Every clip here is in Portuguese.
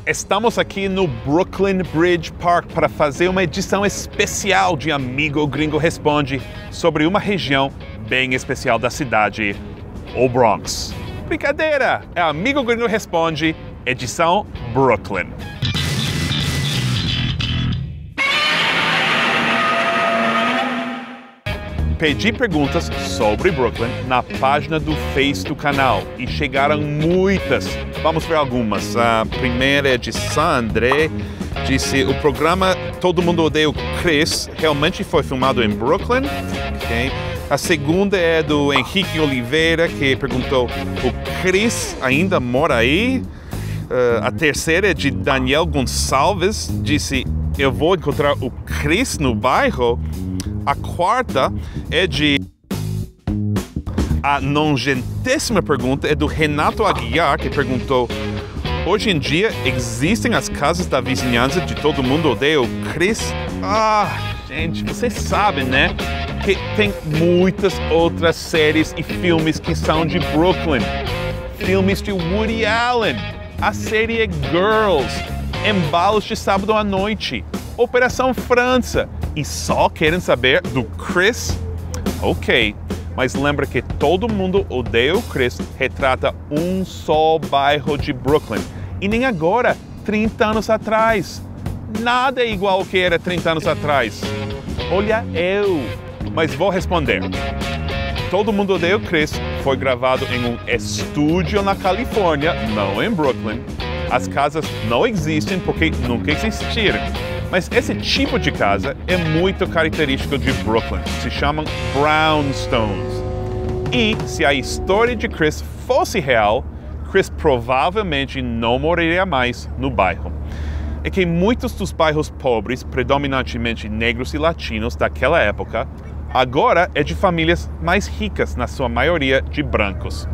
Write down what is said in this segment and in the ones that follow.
Estamos aqui no Brooklyn Bridge Park para fazer uma edição especial de Amigo Gringo Responde sobre uma região bem especial da cidade, o Bronx. Brincadeira! É Amigo Gringo Responde, edição Brooklyn. Pedi perguntas sobre Brooklyn na página do Face do canal e chegaram muitas. Vamos ver algumas. A primeira é de Sandre, disse: o programa Todo Mundo Odeia o Chris realmente foi filmado em Brooklyn? Okay. A segunda é do Henrique Oliveira, que perguntou: o Chris ainda mora aí? A terceira é de Daniel Gonçalves, disse: eu vou encontrar o Chris no bairro? A quarta é de... A 90ª pergunta é do Renato Aguiar, que perguntou: hoje em dia existem as casas da vizinhança de Todo Mundo Odeia o Chris? Gente, vocês sabem, né? Que tem muitas outras séries e filmes que são de Brooklyn. Filmes de Woody Allen, a série Girls, Embalos de Sábado à Noite, Operação França. E só querem saber do Chris? Ok, mas lembra que Todo Mundo Odeia o Chris retrata um só bairro de Brooklyn. E nem agora, 30 anos atrás. Nada é igual ao que era 30 anos atrás. Olha eu, mas vou responder. Todo Mundo Odeia o Chris foi gravado em um estúdio na Califórnia, não em Brooklyn. As casas não existem porque nunca existiram. Mas esse tipo de casa é muito característico de Brooklyn. Se chamam brownstones. E se a história de Chris fosse real, Chris provavelmente não moraria mais no bairro. É que muitos dos bairros pobres, predominantemente negros e latinos daquela época, agora é de famílias mais ricas, na sua maioria de brancos.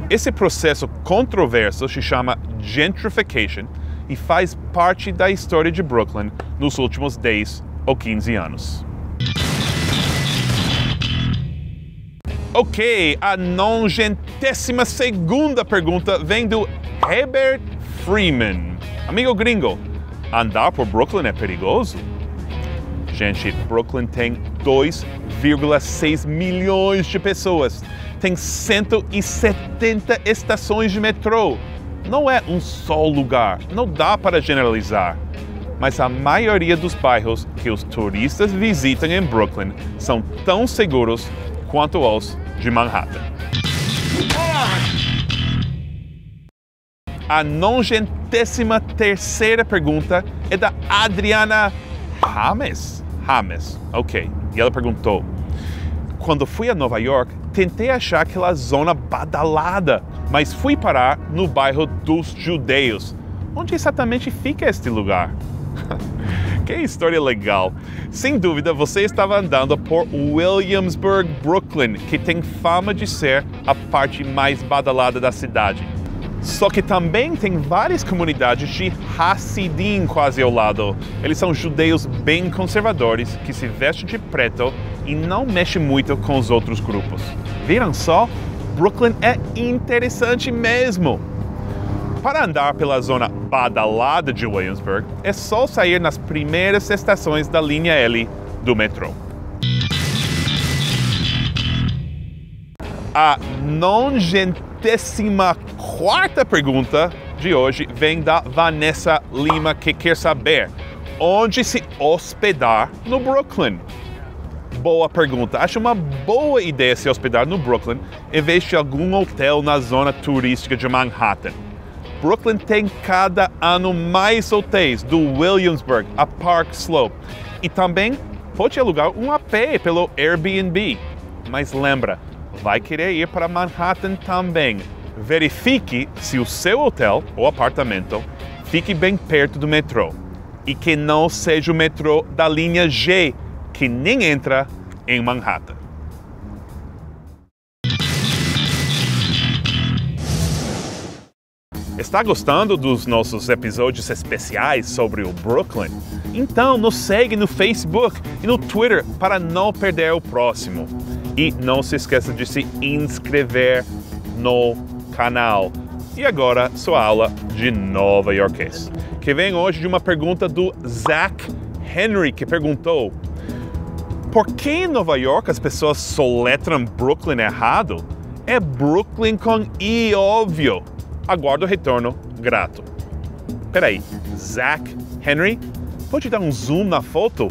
Esse processo controverso se chama gentrification e faz parte da história de Brooklyn nos últimos 10 ou 15 anos. Ok, a 92ª pergunta vem do Herbert Freeman. Amigo gringo, andar por Brooklyn é perigoso? Gente, Brooklyn tem 2,6 milhões de pessoas. Tem 170 estações de metrô. Não é um só lugar, não dá para generalizar. Mas a maioria dos bairros que os turistas visitam em Brooklyn são tão seguros quanto os de Manhattan. A 93ª pergunta é da Adriana James. Ok. E ela perguntou: quando fui a Nova York, tentei achar aquela zona badalada, mas fui parar no bairro dos judeus. Onde exatamente fica este lugar? Que história legal! Sem dúvida, você estava andando por Williamsburg, Brooklyn, que tem fama de ser a parte mais badalada da cidade. Só que também tem várias comunidades de Hassidim quase ao lado. Eles são judeus bem conservadores que se vestem de preto e não mexem muito com os outros grupos. Viram só? Brooklyn é interessante mesmo! Para andar pela zona badalada de Williamsburg, é só sair nas primeiras estações da linha L do metrô. A 94ª pergunta de hoje vem da Vanessa Lima, que quer saber: onde se hospedar no Brooklyn? Boa pergunta. Acho uma boa ideia se hospedar no Brooklyn em vez de algum hotel na zona turística de Manhattan. Brooklyn tem cada ano mais hotéis, do Williamsburg a Park Slope. E também pode alugar um AP pelo Airbnb. Mas lembra, vai querer ir para Manhattan também. Verifique se o seu hotel ou apartamento fique bem perto do metrô. E que não seja o metrô da linha G, que nem entra em Manhattan. Está gostando dos nossos episódios especiais sobre o Brooklyn? Então nos segue no Facebook e no Twitter para não perder o próximo. E não se esqueça de se inscrever no canal. E agora, sua aula de nova iorquês, que vem hoje de uma pergunta do Zach Henry, que perguntou: por que em Nova York as pessoas soletram Brooklyn errado? É Brooklyn com I, óbvio. Aguardo o retorno grato. Peraí, Zach Henry? Pode dar um zoom na foto?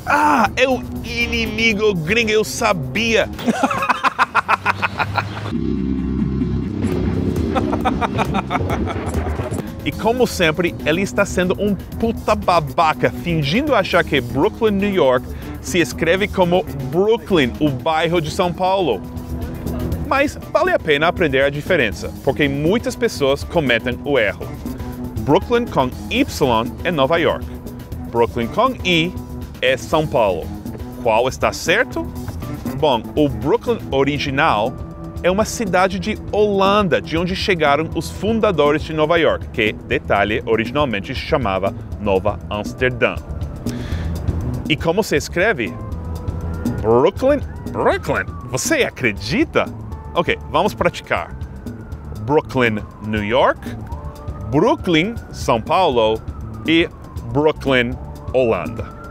Ah, é o inimigo gringo, eu sabia! E como sempre, ele está sendo um puta babaca, fingindo achar que Brooklyn, New York, se escreve como Brooklyn, o bairro de São Paulo. Mas vale a pena aprender a diferença, porque muitas pessoas cometem o erro. Brooklyn com Y é Nova York. Brooklyn com I é São Paulo. Qual está certo? Bom, o Brooklyn original é uma cidade de Holanda, de onde chegaram os fundadores de Nova York, que, detalhe, originalmente se chamava Nova Amsterdã. E como se escreve? Brooklyn? Brooklyn? Você acredita? Ok, vamos praticar. Brooklyn, New York, Brooklyn, São Paulo e Brooklyn, Holanda.